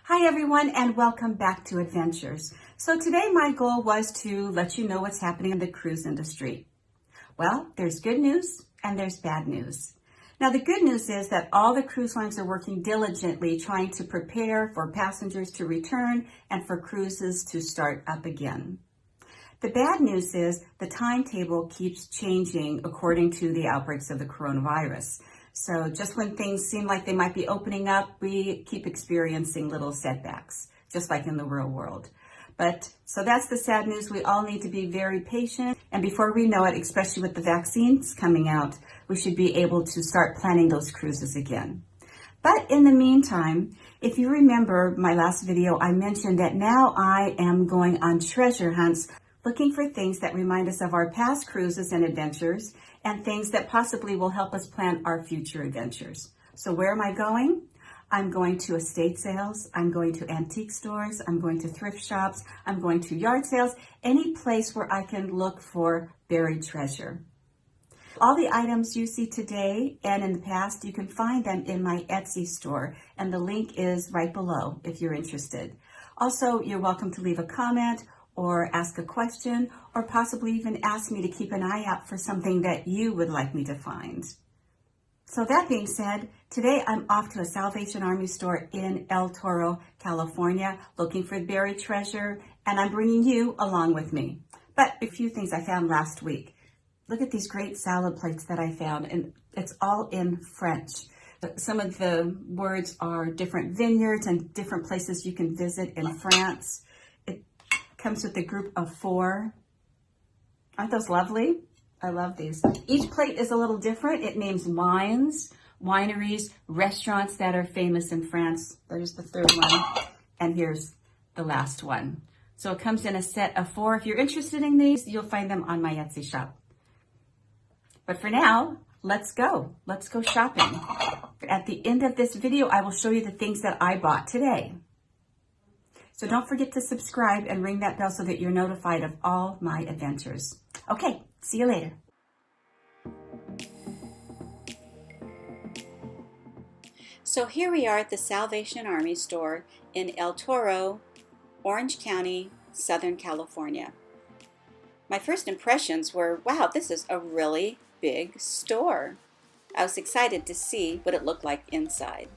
Hi everyone, and welcome back to Adventures. So today my goal was to let you know what's happening in the cruise industry. Well, there's good news and there's bad news. Now the good news is that all the cruise lines are working diligently trying to prepare for passengers to return and for cruises to start up again. The bad news is the timetable keeps changing according to the outbreaks of the coronavirus. So just when things seem like they might be opening up, we keep experiencing little setbacks, just like in the real world. So that's the sad news. We all need to be very patient. And before we know it, especially with the vaccines coming out, we should be able to start planning those cruises again. But in the meantime, if you remember my last video, I mentioned that now I am going on treasure hunts, looking for things that remind us of our past cruises and adventures and things that possibly will help us plan our future adventures. So where am I going? I'm going to estate sales, I'm going to antique stores, I'm going to thrift shops, I'm going to yard sales, any place where I can look for buried treasure. All the items you see today and in the past, you can find them in my Etsy store, and the link is right below if you're interested. Also, you're welcome to leave a comment or ask a question, or possibly even ask me to keep an eye out for something that you would like me to find. So that being said, today I'm off to a Salvation Army store in El Toro, California, looking for buried treasure, and I'm bringing you along with me. But a few things I found last week. Look at these great salad plates that I found, and it's all in French. Some of the words are different vineyards and different places you can visit in France. Comes with a group of 4. Aren't those lovely? I love these. Each plate is a little different. It names wines, wineries, restaurants that are famous in France. There's the 3rd one, and here's the last one. So it comes in a set of 4. If you're interested in these, you'll find them on my Etsy shop. But for now, let's go. Let's go shopping. At the end of this video, I will show you the things that I bought today. So don't forget to subscribe and ring that bell so that you're notified of all my adventures. Okay, see you later. So here we are at the Salvation Army store in El Toro, Orange County, Southern California. My first impressions were, wow, this is a really big store. I was excited to see what it looked like inside.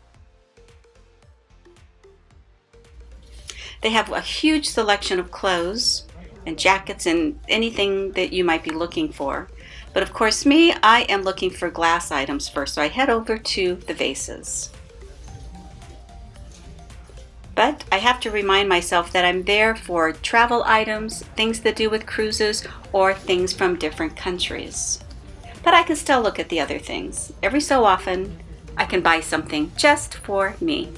They have a huge selection of clothes and jackets and anything that you might be looking for. But of course me, I am looking for glass items first, so I head over to the vases. But I have to remind myself that I'm there for travel items, things that do with cruises, or things from different countries. But I can still look at the other things. Every so often, I can buy something just for me.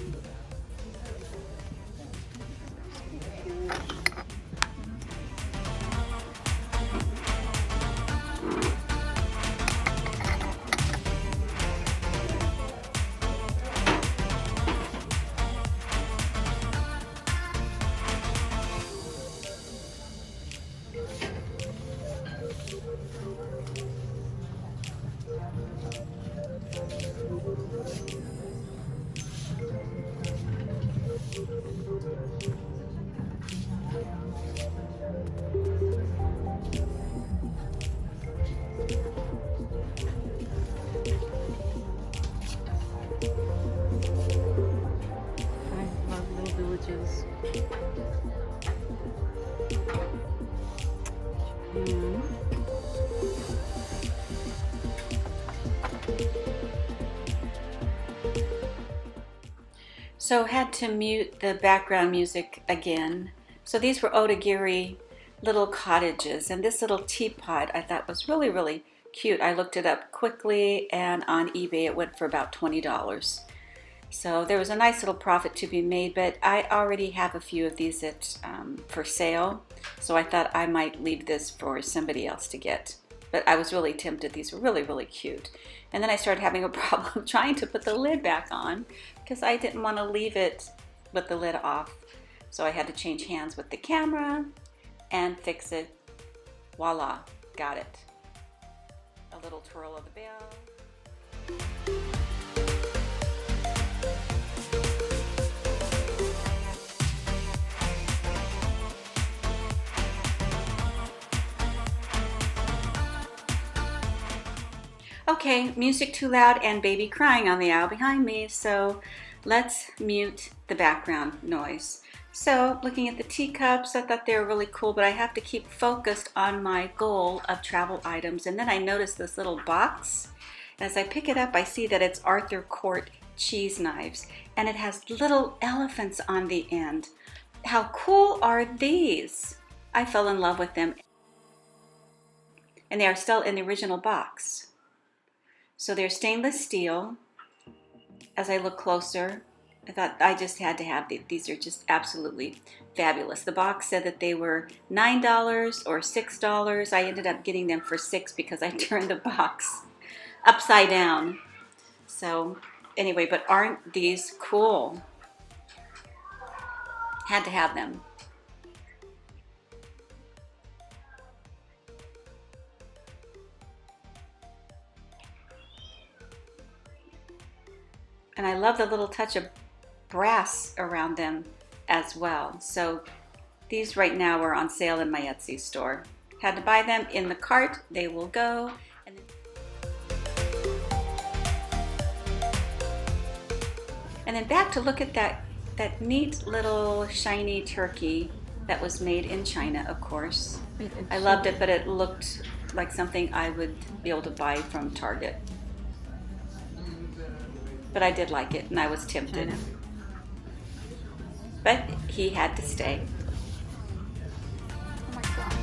So had to mute the background music again. So these were Otagiri little cottages, and this little teapot I thought was really, really cute. I looked it up quickly, and on eBay it went for about $20. So there was a nice little profit to be made, but I already have a few of these for sale, so I thought I might leave this for somebody else to get. But I was really tempted. These were really, really cute. And then I started having a problem trying to put the lid back on because I didn't want to leave it with the lid off. So I had to change hands with the camera and fix it. Voila, got it. A little twirl of the bell. Okay, music too loud and baby crying on the aisle behind me, so let's mute the background noise. So looking at the teacups, I thought they were really cool, but I have to keep focused on my goal of travel items. And then I noticed this little box. As I pick it up, I see that it's Arthur Court cheese knives, and it has little elephants on the end. How cool are these? I fell in love with them, and they are still in the original box. So they're stainless steel. As I look closer, I thought I just had to have these. These are just absolutely fabulous. The box said that they were $9 or $6. I ended up getting them for $6 because I turned the box upside down. So anyway, but aren't these cool? Had to have them. And I love the little touch of brass around them as well. So these right now are on sale in my Etsy store. Had to buy them in the cart. They will go. And then back to look at that neat little shiny turkey that was made in China, of course. I loved it, but it looked like something I would be able to buy from Target. But I did like it, and I was tempted. But he had to stay. Oh my God.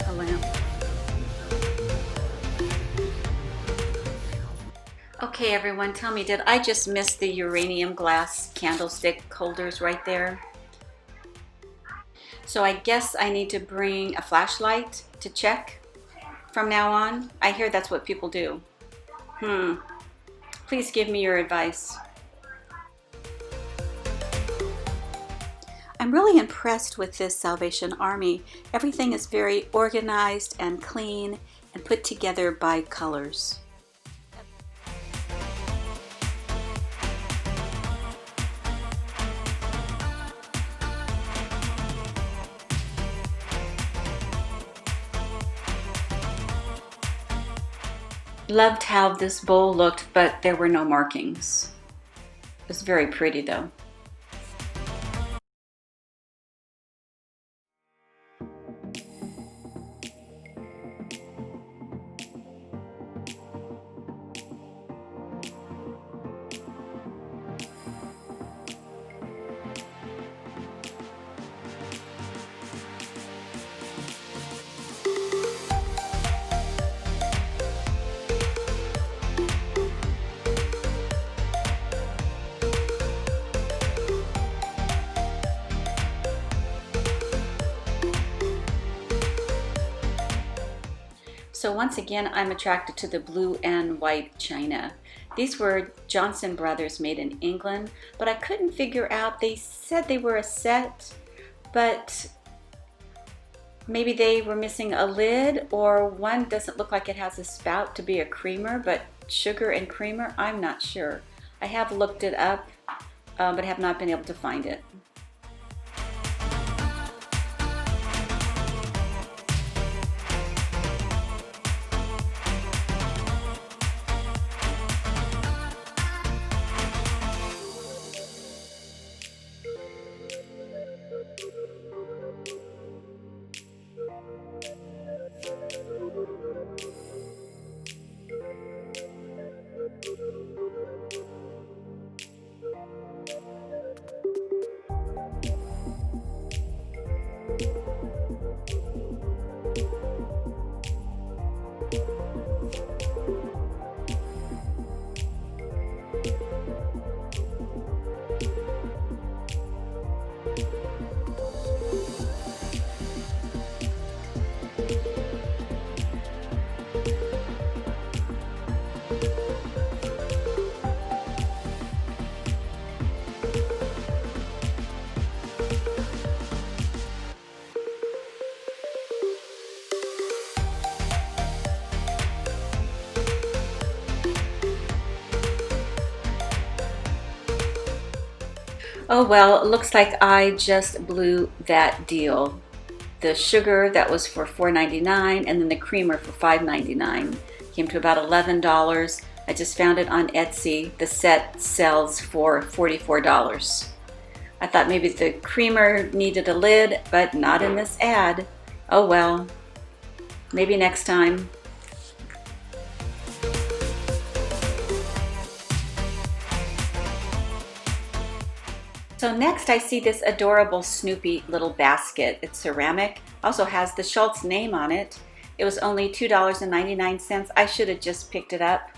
A lamp. Okay, everyone, tell me, did I just miss the uranium glass candlestick holders right there? So I guess I need to bring a flashlight to check from now on. I hear that's what people do. Please give me your advice. I'm really impressed with this Salvation Army. Everything is very organized and clean and put together by colors. Loved how this bowl looked, but there were no markings. It was very pretty though. So once again, I'm attracted to the blue and white china. These were Johnson Brothers made in England, but I couldn't figure out, they said they were a set, but maybe they were missing a lid, or one doesn't look like it has a spout to be a creamer, but sugar and creamer, I'm not sure. I have looked it up, but have not been able to find it. Oh well, it looks like I just blew that deal. The sugar that was for $4.99 and then the creamer for $5.99 came to about $11. I just found it on Etsy. The set sells for $44. I thought maybe the creamer needed a lid, but not in this ad. Oh well, maybe next time. So next I see this adorable Snoopy little basket. It's ceramic, also has the Schultz name on it. It was only $2.99. I should have just picked it up,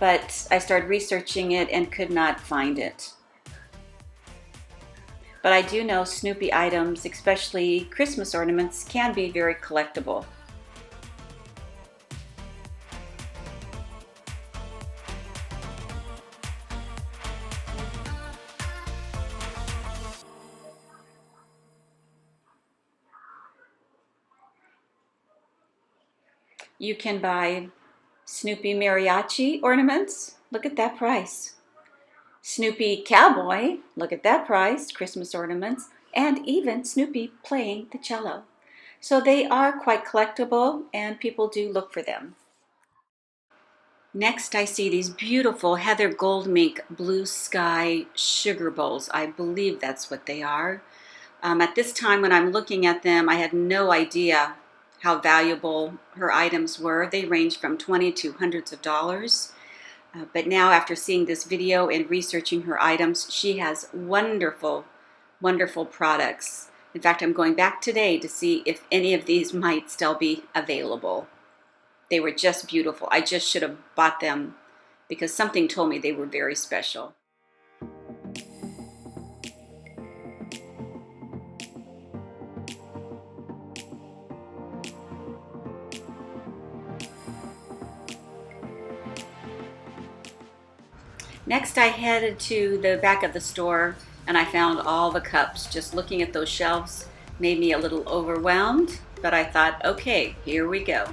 but I started researching it and could not find it. But I do know Snoopy items, especially Christmas ornaments, can be very collectible. You can buy Snoopy mariachi ornaments. Look at that price. Snoopy cowboy. Look at that price. Christmas ornaments. And even Snoopy playing the cello. So they are quite collectible and people do look for them. Next I see these beautiful Heather Goldmink blue sky sugar bowls. I believe that's what they are. At this time when I'm looking at them, I had no idea how valuable her items were. They range from $20 to hundreds of dollars. But now after seeing this video and researching her items, she has wonderful, wonderful products. In fact, I'm going back today to see if any of these might still be available. They were just beautiful. I just should have bought them because something told me they were very special. Next, I headed to the back of the store and I found all the cups. Just looking at those shelves made me a little overwhelmed, but I thought, okay, here we go.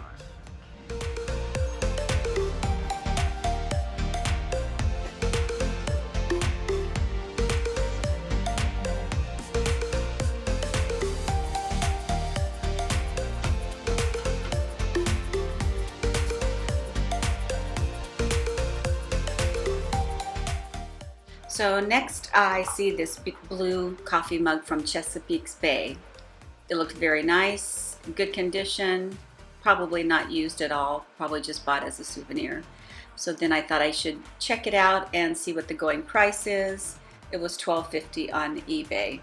So next I see this big blue coffee mug from Chesapeake's Bay. It looked very nice, good condition, probably not used at all, probably just bought as a souvenir. So then I thought I should check it out and see what the going price is. It was $12.50 on eBay.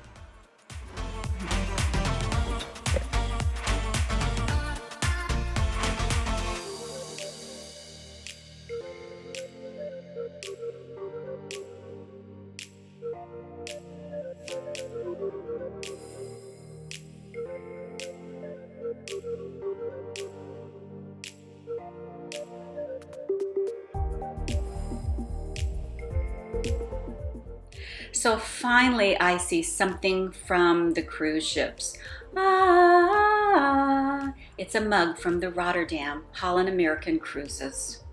So finally I see something from the cruise ships. It's a mug from the Rotterdam Holland American Cruises.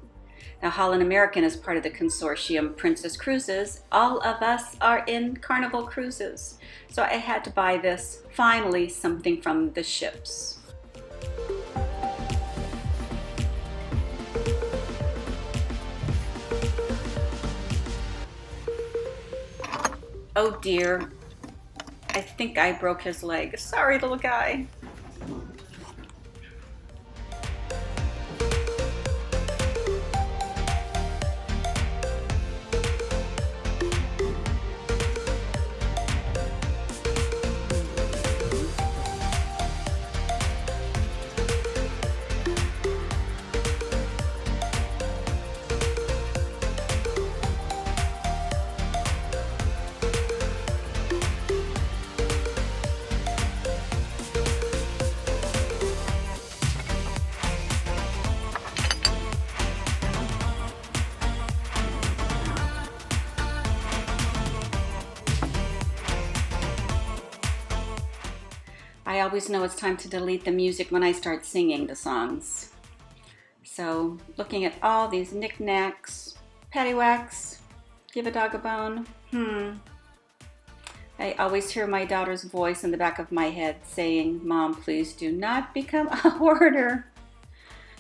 Now Holland American is part of the consortium Princess Cruises. All of us are in Carnival Cruises. So I had to buy this, finally something from the ships. Oh dear, I think I broke his leg. Sorry, little guy. I always know it's time to delete the music when I start singing the songs. So looking at all these knickknacks, paddywhacks, give a dog a bone, I always hear my daughter's voice in the back of my head saying, "Mom, please do not become a hoarder."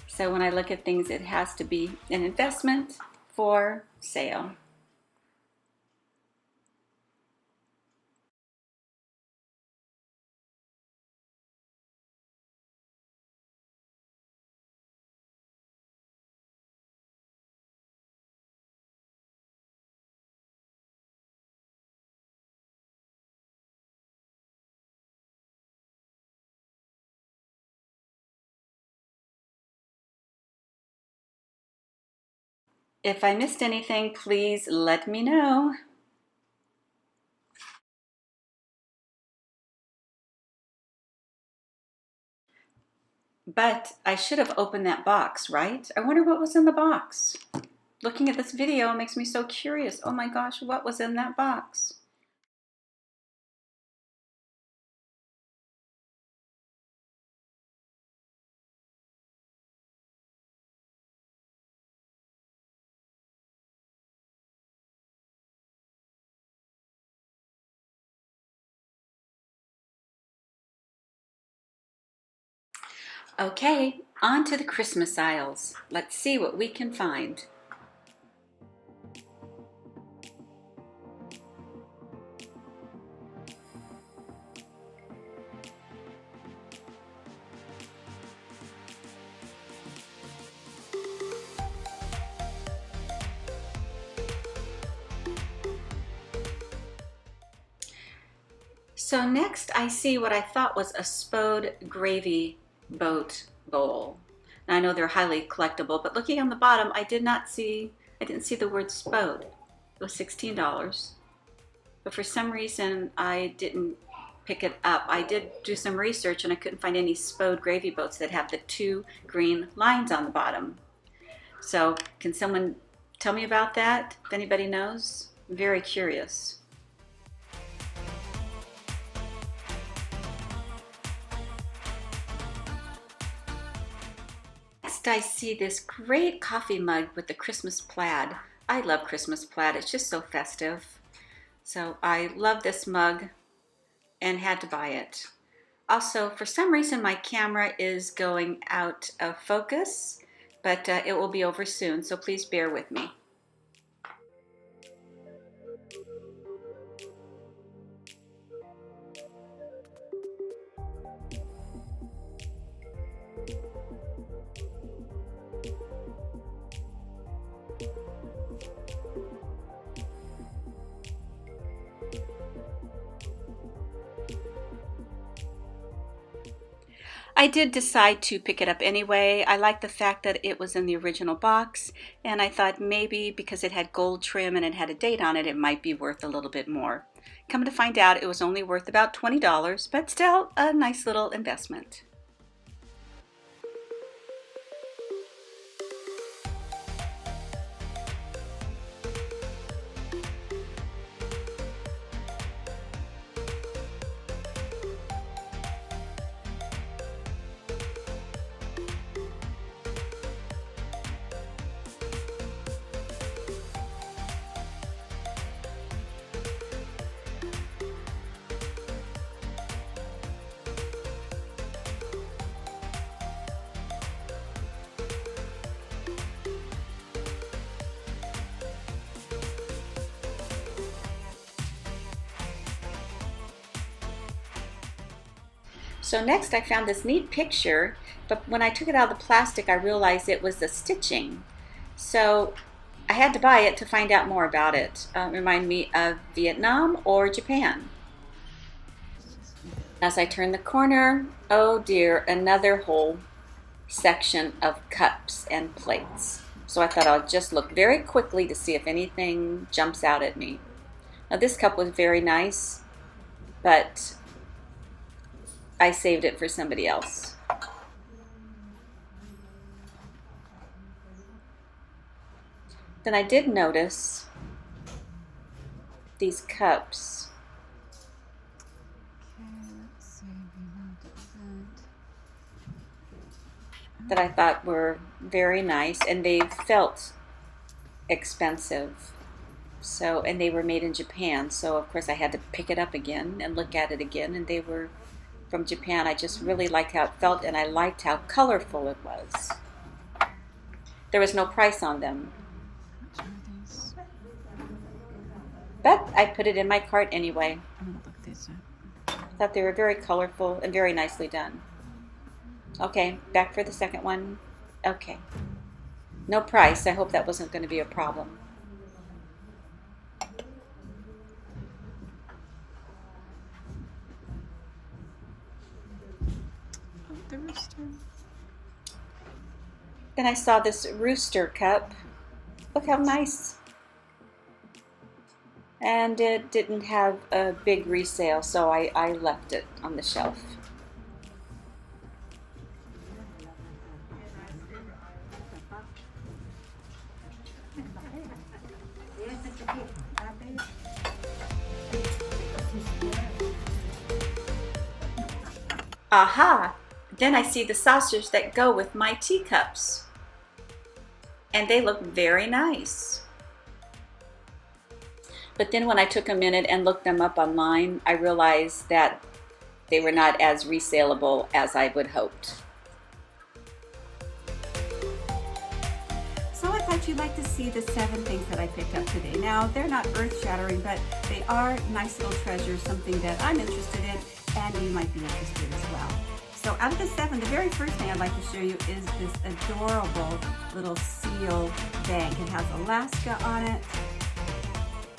So when I look at things, it has to be an investment for sale. If I missed anything, please let me know. But I should have opened that box, right? I wonder what was in the box. Looking at this video makes me so curious. Oh my gosh, what was in that box? Okay, on to the Christmas aisles. Let's see what we can find. So next I see what I thought was a Spode gravy boat bowl. Now I know they're highly collectible, but looking on the bottom, I didn't see the word Spode. It was $16. But for some reason I didn't pick it up. I did do some research and I couldn't find any Spode gravy boats that have the 2 green lines on the bottom. So can someone tell me about that, if anybody knows? I'm very curious. Next I see this great coffee mug with the Christmas plaid. I love Christmas plaid, it's just so festive. So I love this mug and had to buy it. Also, for some reason my camera is going out of focus, but it will be over soon, so please bear with me. I did decide to pick it up anyway. I like the fact that it was in the original box, and I thought maybe because it had gold trim and it had a date on it, it might be worth a little bit more. Come to find out, it was only worth about $20, but still a nice little investment. So next I found this neat picture, but when I took it out of the plastic, I realized it was the stitching. So I had to buy it to find out more about it. Remind me of Vietnam or Japan. As I turn the corner, oh dear, another whole section of cups and plates. So I thought I'll just look very quickly to see if anything jumps out at me. Now this cup was very nice, but I saved it for somebody else. Then I did notice these cups. That I thought were very nice, and they felt expensive. So, and they were made in Japan. So, of course, I had to pick it up again and look at it again. And they were from Japan. I just really liked how it felt, and I liked how colorful it was. There was no price on them, but I put it in my cart anyway. I thought they were very colorful and very nicely done. Okay, back for the second one. Okay. No price. I hope that wasn't going to be a problem. The rooster. Then I saw this rooster cup. Look how nice. And it didn't have a big resale, so I left it on the shelf. Aha! Then I see the saucers that go with my teacups. And they look very nice. But then when I took a minute and looked them up online, I realized that they were not as resaleable as I would hoped. So I thought you'd like to see the 7 things that I picked up today. Now, they're not earth-shattering, but they are nice little treasures, something that I'm interested in, and you might be interested as well. So out of the 7, the very first thing I'd like to show you is this adorable little seal bank. It has Alaska on it,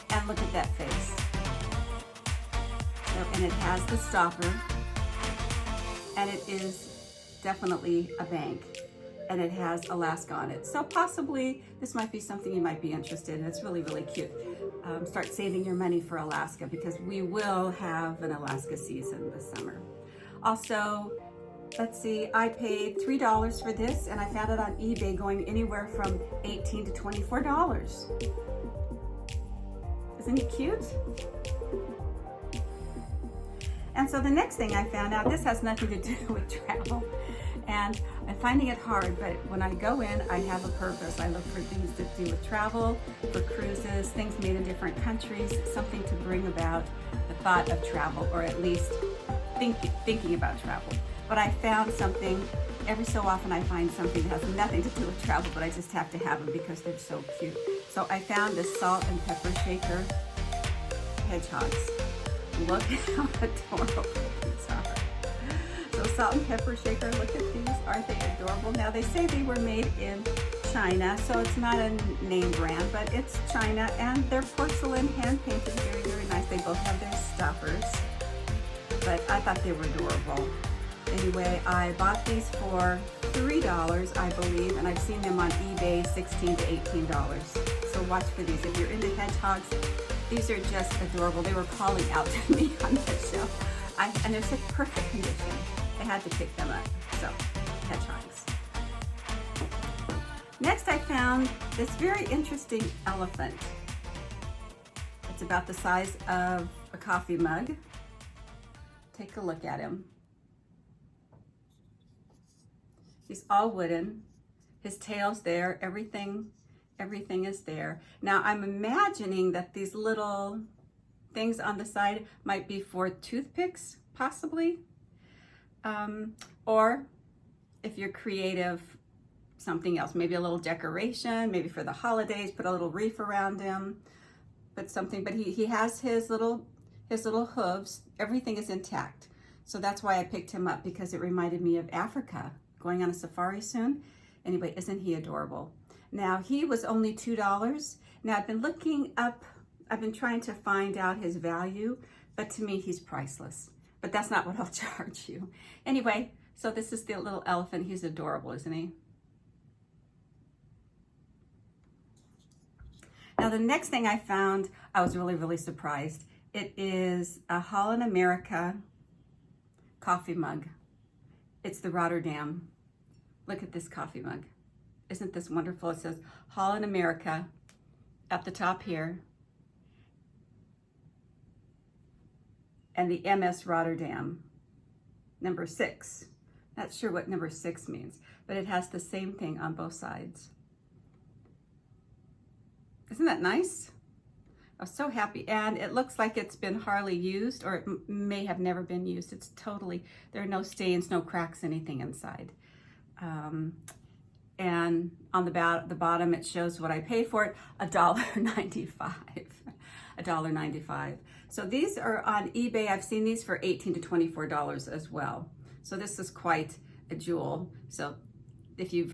and look at that face. So, and it has the stopper, and it is definitely a bank, and it has Alaska on it. So possibly this might be something you might be interested in. It's really, really cute. Start saving your money for Alaska, because we will have an Alaska season this summer. Also, let's see, I paid $3 for this, and I found it on eBay going anywhere from $18 to $24. Isn't he cute? And so the next thing I found out, this has nothing to do with travel, and I'm finding it hard, but when I go in, I have a purpose. I look for things that do with travel, for cruises, things made in different countries, something to bring about the thought of travel, or at least thinking about travel. But I found something, every so often I find something that has nothing to do with travel, but I just have to have them because they're so cute. So I found this salt and pepper shaker hedgehogs. Look how adorable these are. So salt and pepper shaker, look at these, aren't they adorable? Now they say they were made in China, so it's not a name brand, but it's China, and they're porcelain, hand painted, very, very nice. They both have their stoppers, but I thought they were adorable. Anyway, I bought these for $3, I believe, and I've seen them on eBay $16 to $18. So watch for these. If you're into hedgehogs, these are just adorable. They were calling out to me on the show. And they're such perfect condition. I had to pick them up. So, hedgehogs. Next, I found this very interesting elephant. It's about the size of a coffee mug. Take a look at him. He's all wooden. His tail's there. Everything is there. Now I'm imagining that these little things on the side might be for toothpicks, possibly. Or if you're creative, something else, maybe a little decoration, maybe for the holidays, put a little wreath around him, put something, but he has his little hooves. Everything is intact. So that's why I picked him up, because it reminded me of Africa. Going on a safari soon. Anyway, isn't he adorable? Now, he was only $2. Now, I've been looking up, I've been trying to find out his value, but to me, he's priceless. But that's not what I'll charge you. Anyway, so this is the little elephant. He's adorable, isn't he? Now, the next thing I found, I was really, really surprised. It is a Holland America coffee mug. It's the Rotterdam. Look at this coffee mug. Isn't this wonderful? It says Holland America at the top here, and the MS Rotterdam, number 6. Not sure what number 6 means, but it has the same thing on both sides. Isn't that nice? I was so happy, and it looks like it's been hardly used, or it may have never been used. It's totally, there are no stains, no cracks, anything inside. And on the bottom it shows what I paid for it, $1.95. $1.95. So these are on eBay. I've seen these for $18 to $24 as well. So this is quite a jewel. So if you've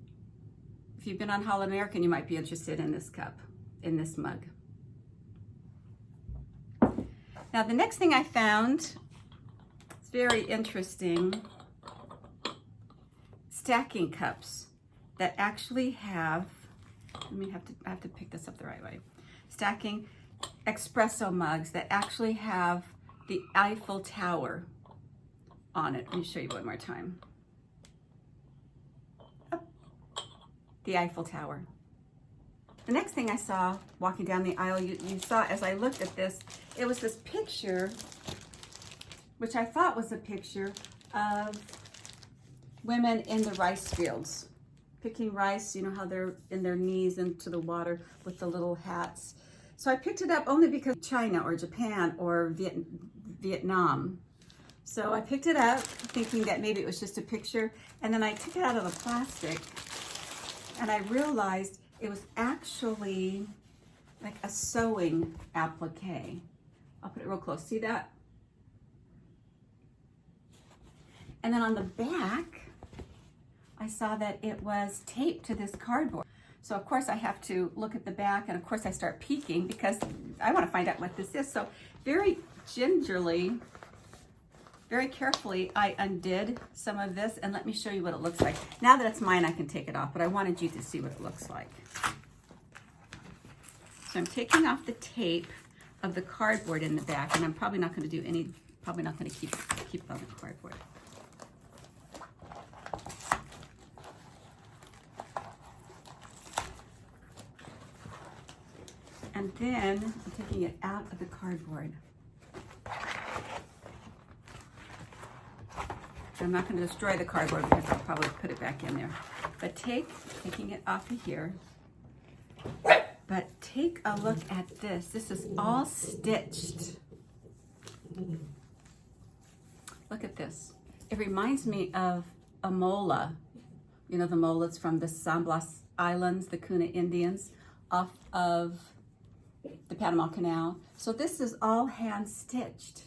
been on Holland American, you might be interested in this cup, in this mug. Now the next thing I found, it's very interesting, stacking cups that actually have, I have to pick this up the right way. Stacking espresso mugs that actually have the Eiffel Tower on it. Let me show you one more time. Oh, the Eiffel Tower. The next thing I saw walking down the aisle, you saw as I looked at this, it was this picture, which I thought was a picture of women in the rice fields, picking rice. You know how they're in their knees into the water with the little hats. So I picked it up only because China or Japan or Vietnam. So I picked it up thinking that maybe it was just a picture, and then I took it out of the plastic and I realized it was actually like a sewing applique. I'll put it real close. See that? And then on the back, I saw that it was taped to this cardboard. So of course I have to look at the back, and of course I start peeking because I want to find out what this is. So very gingerly, very carefully, I undid some of this, and let me show you what it looks like. Now that it's mine, I can take it off, but I wanted you to see what it looks like. So I'm taking off the tape of the cardboard in the back, and I'm probably not going to do any, probably not going to keep it on the cardboard. And then I'm taking it out of the cardboard. I'm not going to destroy the cardboard because I'll probably put it back in there. But taking it off of here. But take a look at this. This is all stitched. Look at this. It reminds me of a mola. You know, the molas from the San Blas Islands, the Kuna Indians, off of the Panama Canal. So this is all hand stitched.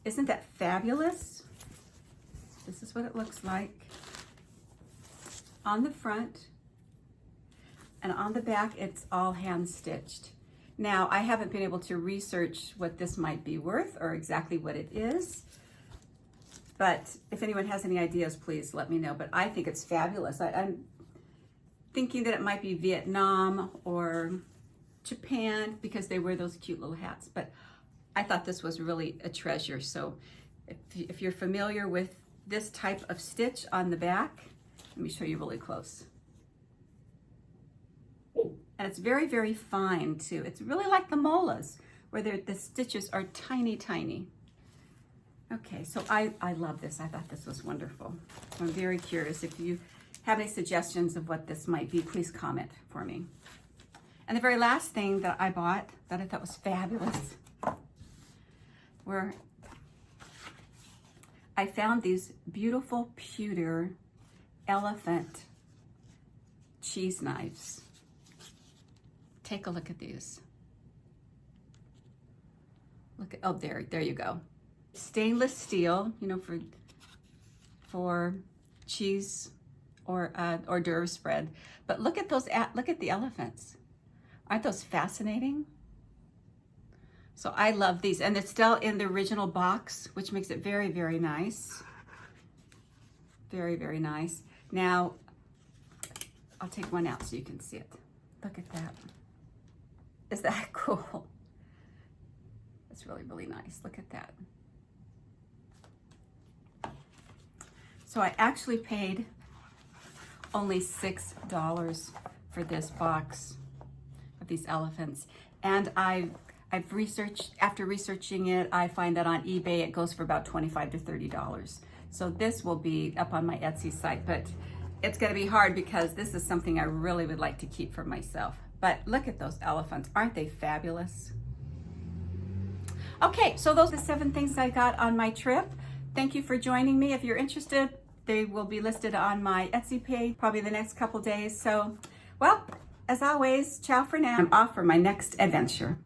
Isn't that fabulous? This is what it looks like on the front, and on the back it's all hand stitched. Now I haven't been able to research what this might be worth or exactly what it is, but if anyone has any ideas, please let me know. But I think it's fabulous. I'm thinking that it might be Vietnam or Japan because they wear those cute little hats, but I thought this was really a treasure. So if you're familiar with this type of stitch on the back, let me show you really close. And it's very, very fine too. It's really like the molas, where the stitches are tiny, tiny. Okay, so I love this. I thought this was wonderful. So I'm very curious. If you have any suggestions of what this might be, please comment for me. And the very last thing that I bought that I thought was fabulous were, I found these beautiful pewter elephant cheese knives. Take a look at these. Look at, oh, there you go. Stainless steel, you know, for cheese or hors d'oeuvre spread. But look at those, look at the elephants. Aren't those fascinating? So I love these, and it's still in the original box, which makes it very, very nice. Very, very nice. Now, I'll take one out so you can see it. Look at that. Is that cool? It's really, really nice. Look at that. So I actually paid only $6 for this box of these elephants. And I've researched, after researching it, I find that on eBay it goes for about $25 to $30. So this will be up on my Etsy site, but it's gonna be hard because this is something I really would like to keep for myself. But look at those elephants, aren't they fabulous? Okay, so those are the 7 things I got on my trip. Thank you for joining me. If you're interested, they will be listed on my Etsy page probably the next couple days. So, well, as always, ciao for now. I'm off for my next adventure.